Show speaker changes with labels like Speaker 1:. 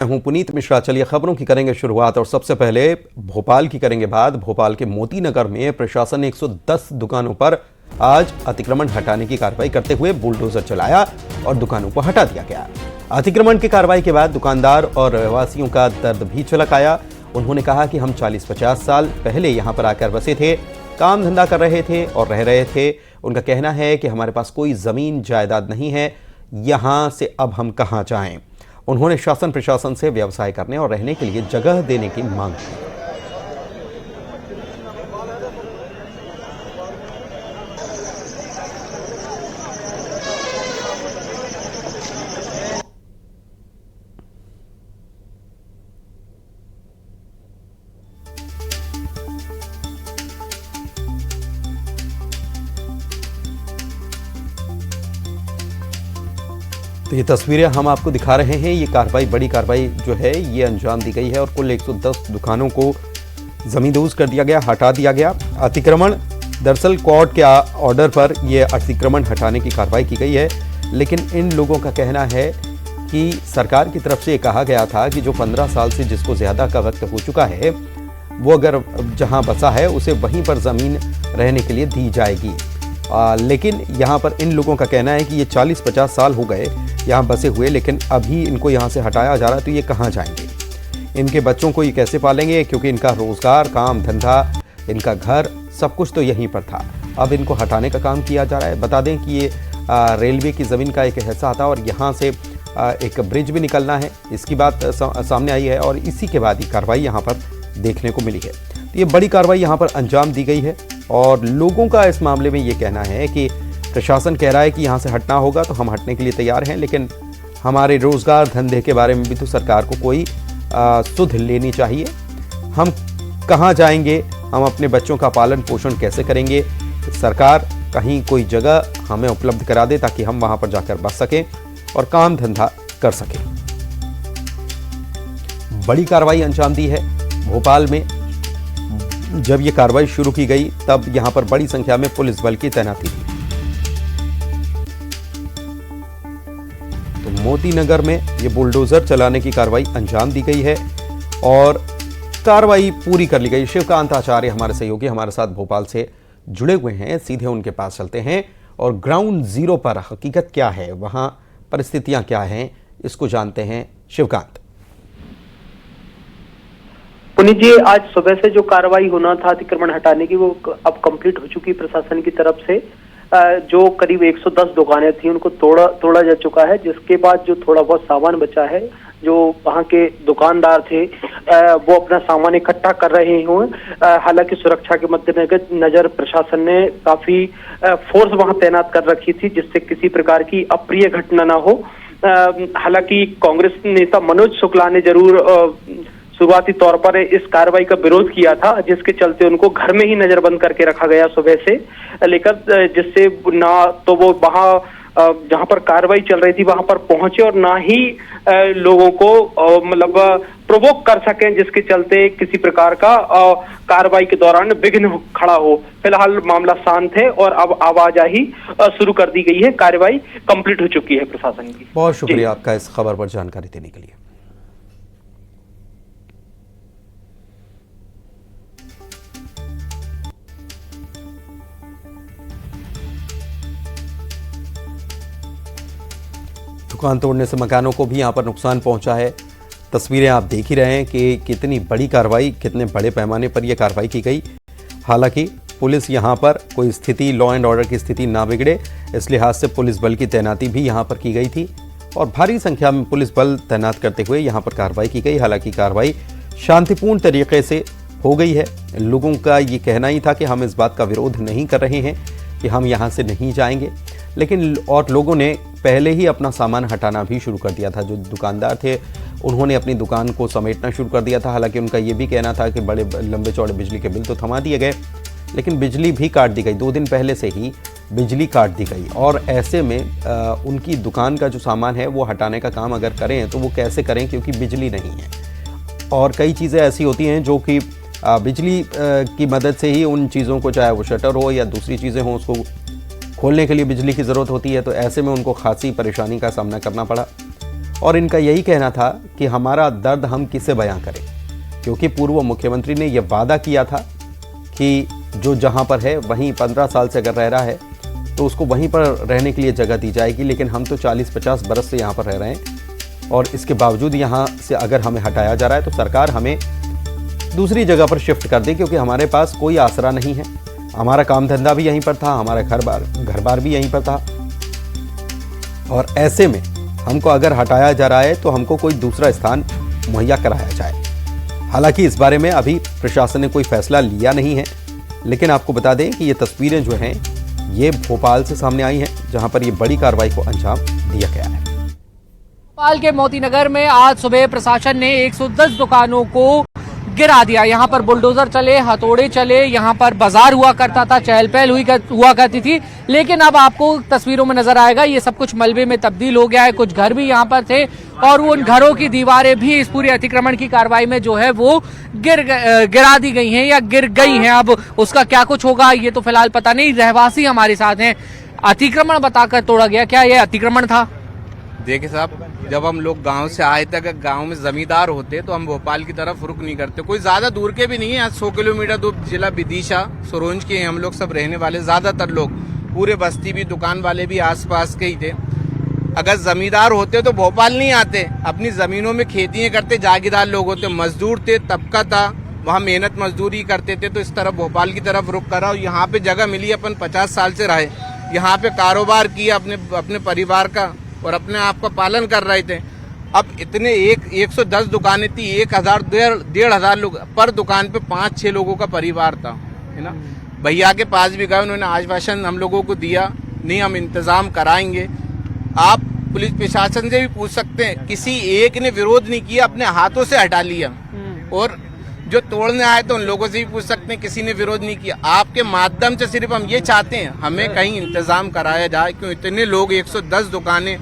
Speaker 1: हूं पुनीत मिश्रा। चलिए खबरों की करेंगे शुरुआत और सबसे पहले भोपाल की करेंगे बात। भोपाल के मोती नगर में प्रशासन ने 110 दुकानों पर आज अतिक्रमण हटाने की कार्रवाई करते हुए बुलडोजर चलाया और दुकानों को हटा दिया गया। अतिक्रमण की कार्रवाई के बाद दुकानदार और रहवासियों का दर्द भी छलक आया। उन्होंने कहा कि हम 40-50 साल पहले यहाँ पर आकर बसे थे, काम धंधा कर रहे थे और रह रहे थे। उनका कहना है कि हमारे पास कोई जमीन जायदाद नहीं है, यहाँ से अब हम कहाँ जाएं। उन्होंने शासन प्रशासन से व्यवसाय करने और रहने के लिए जगह देने की मांग की। तो ये तस्वीरें हम आपको दिखा रहे हैं। ये कार्रवाई, बड़ी कार्रवाई जो है ये अंजाम दी गई है और कुल 110 दुकानों को जमींदोज कर दिया गया, हटा दिया गया। अतिक्रमण दरअसल कोर्ट के ऑर्डर पर ये अतिक्रमण हटाने की कार्रवाई की गई है, लेकिन इन लोगों का कहना है कि सरकार की तरफ से कहा गया था कि जो 15 साल से जिसको ज़्यादा का वक्त हो चुका है वो अगर जहाँ बसा है उसे वहीं पर ज़मीन रहने के लिए दी जाएगी। लेकिन यहाँ पर इन लोगों का कहना है कि ये 40-50 साल हो गए यहाँ बसे हुए, लेकिन अभी इनको यहाँ से हटाया जा रहा है, तो ये कहाँ जाएंगे, इनके बच्चों को ये कैसे पालेंगे, क्योंकि इनका रोज़गार, काम धंधा, इनका घर सब कुछ तो यहीं पर था। अब इनको हटाने का काम किया जा रहा है। बता दें कि ये रेलवे की ज़मीन का एक हिस्सा था और यहाँ से एक ब्रिज भी निकलना है, इसकी बात सामने आई है और इसी के बाद ये कार्रवाई यहाँ पर देखने को मिली है। तो ये बड़ी कार्रवाई यहाँ पर अंजाम दी गई है और लोगों का इस मामले में ये कहना है कि प्रशासन कह रहा है कि यहाँ से हटना होगा तो हम हटने के लिए तैयार हैं, लेकिन हमारे रोज़गार धंधे के बारे में भी तो सरकार को कोई सुध लेनी चाहिए। हम कहाँ जाएंगे, हम अपने बच्चों का पालन पोषण कैसे करेंगे, सरकार कहीं कोई जगह हमें उपलब्ध करा दे ताकि हम वहाँ पर जाकर बस सकें और काम धंधा कर सकें। बड़ी कार्रवाई अंजाम दी है भोपाल में। जब ये कार्रवाई शुरू की गई तब यहां पर बड़ी संख्या में पुलिस बल की तैनाती थी। तो मोती नगर में ये बुलडोजर चलाने की कार्रवाई अंजाम दी गई है और कार्रवाई पूरी कर ली गई। शिवकांत आचार्य हमारे सहयोगी हमारे साथ भोपाल से जुड़े हुए हैं, सीधे उनके पास चलते हैं और ग्राउंड जीरो पर हकीकत क्या है, वहां परिस्थितियां क्या हैं, इसको जानते हैं। शिवकांत।
Speaker 2: पुनीत जी, आज सुबह से जो कार्रवाई होना था अतिक्रमण हटाने की वो अब कंप्लीट हो चुकी प्रशासन की तरफ से। जो करीब 110 दुकानें थी उनको तोड़ा जा चुका है, जिसके बाद जो थोड़ा बहुत सामान बचा है, जो वहां के दुकानदार थे वो अपना सामान इकट्ठा कर रहे हैं। हालांकि सुरक्षा के मद्देनजर प्रशासन ने काफी फोर्स वहां तैनात कर रखी थी जिससे किसी प्रकार की अप्रिय घटना ना हो। हालांकि कांग्रेस नेता मनोज शुक्ला ने जरूर शुरुआती तौर पर इस कार्रवाई का विरोध किया था, जिसके चलते उनको घर में ही नजरबंद करके रखा गया सुबह से लेकर, जिससे ना तो वो वहां जहां पर कार्रवाई चल रही थी वहां पर पहुंचे और ना ही लोगों को मतलब प्रोवोक कर सकें, जिसके चलते किसी प्रकार का कार्रवाई के दौरान विघ्न खड़ा हो। फिलहाल मामला शांत है और अब आवाजाही शुरू कर दी गई है। कार्रवाई कंप्लीट हो चुकी है प्रशासन की।
Speaker 1: बहुत शुक्रिया आपका इस खबर पर जानकारी देने के लिए। दुकान तोड़ने से मकानों को भी यहाँ पर नुकसान पहुँचा है। तस्वीरें आप देख ही रहे हैं कि कितनी बड़ी कार्रवाई, कितने बड़े पैमाने पर यह कार्रवाई की गई। हालांकि पुलिस यहाँ पर कोई स्थिति, लॉ एंड ऑर्डर की स्थिति ना बिगड़े, इस लिहाज से पुलिस बल की तैनाती भी यहाँ पर की गई थी और भारी संख्या में पुलिस बल तैनात करते हुए यहाँ पर कार्रवाई की गई। हालांकि कार्रवाई शांतिपूर्ण तरीके से हो गई है। लोगों का ये कहना ही था कि हम इस बात का विरोध नहीं कर रहे हैं कि हम यहाँ से नहीं जाएंगे, लेकिन और लोगों ने पहले ही अपना सामान हटाना भी शुरू कर दिया था। जो दुकानदार थे उन्होंने अपनी दुकान को समेटना शुरू कर दिया था। हालांकि उनका ये भी कहना था कि बड़े लंबे चौड़े बिजली के बिल तो थमा दिए गए, लेकिन बिजली भी काट दी गई। 2 दिन पहले से ही बिजली काट दी गई और ऐसे में उनकी दुकान का जो सामान है वो हटाने का काम अगर करें तो वो कैसे करें, क्योंकि बिजली नहीं है। और कई चीज़ें ऐसी होती हैं जो कि बिजली की मदद से ही उन चीज़ों को, चाहे वो शटर हो या दूसरी चीज़ें हों, उसको खोलने के लिए बिजली की ज़रूरत होती है। तो ऐसे में उनको खासी परेशानी का सामना करना पड़ा और इनका यही कहना था कि हमारा दर्द हम किसे बयां करें, क्योंकि पूर्व मुख्यमंत्री ने यह वादा किया था कि जो जहां पर है वहीं 15 साल से अगर रह रहा है तो उसको वहीं पर रहने के लिए जगह दी जाएगी। लेकिन हम तो 40-50 बरस से यहाँ पर रह रहे हैं और इसके बावजूद यहाँ से अगर हमें हटाया जा रहा है तो सरकार हमें दूसरी जगह पर शिफ्ट कर दे, क्योंकि हमारे पास कोई आसरा नहीं है। हमारा काम धंधा भी यहीं पर था, हमारा घर बार भी यहीं पर था, और ऐसे में हमको अगर हटाया जा रहा है तो हमको कोई दूसरा स्थान मुहैया कराया जाए। हालांकि इस बारे में अभी प्रशासन ने कोई फैसला लिया नहीं है, लेकिन आपको बता दें कि ये तस्वीरें जो हैं ये भोपाल से सामने आई हैं, जहां पर ये बड़ी कार्रवाई को अंजाम दिया गया है।
Speaker 3: भोपाल के मोती नगर में आज सुबह प्रशासन ने 110 दुकानों को गिरा दिया। यहाँ पर बुलडोजर चले, हथौड़े चले, यहाँ पर बाजार हुआ करता था, चहल पहल हुआ करती थी, लेकिन अब आपको तस्वीरों में नजर आएगा ये सब कुछ मलबे में तब्दील हो गया है। कुछ घर भी यहाँ पर थे और उन घरों की दीवारें भी इस पूरी अतिक्रमण की कार्रवाई में जो है वो गिरा दी गई हैं या गिर गई हैं। अब उसका क्या कुछ होगा ये तो फिलहाल पता नहीं। रहवासी हमारे साथ हैं। अतिक्रमण बताकर तोड़ा गया, क्या ये अतिक्रमण था?
Speaker 4: देखिए साहब, जब हम लोग गांव से आए थे, अगर गांव में जमींदार होते तो हम भोपाल की तरफ रुख नहीं करते। कोई ज्यादा दूर के भी नहीं है, आज 100 किलोमीटर दूर जिला विदिशा सरोंज के हम लोग सब रहने वाले, ज्यादातर लोग पूरे बस्ती भी दुकान वाले भी आसपास के ही थे। अगर जमींदार होते तो भोपाल नहीं आते, अपनी जमीनों में खेतियां करते, जागीरदार लोग होते, मजदूर थे, तबका था, वहाँ मेहनत मजदूरी करते थे, तो इस तरफ भोपाल की तरफ रुख करा और यहाँ पे जगह मिली। अपन 50 साल से रहे, यहाँ पे कारोबार किया अपने परिवार का और अपने आप का पालन कर रहे थे। अब इतने 110 दुकानें थी, 1,000-1,500 लोग पर दुकान पे 5-6 लोगों का परिवार था, है ना। भैया के पास भी गए, उन्होंने आश्वासन हम लोगों को दिया, नहीं हम इंतजाम कराएंगे। आप पुलिस प्रशासन से भी पूछ सकते हैं, किसी एक ने विरोध नहीं किया, अपने हाथों से हटा लिया। और जो तोड़ने आए तो उन लोगों से भी पूछ सकते हैं, किसी ने विरोध नहीं किया। आपके माध्यम से सिर्फ हम ये चाहते हैं, हमें कहीं इंतजाम कराया जाए, क्यों इतने लोग 110 दुकानें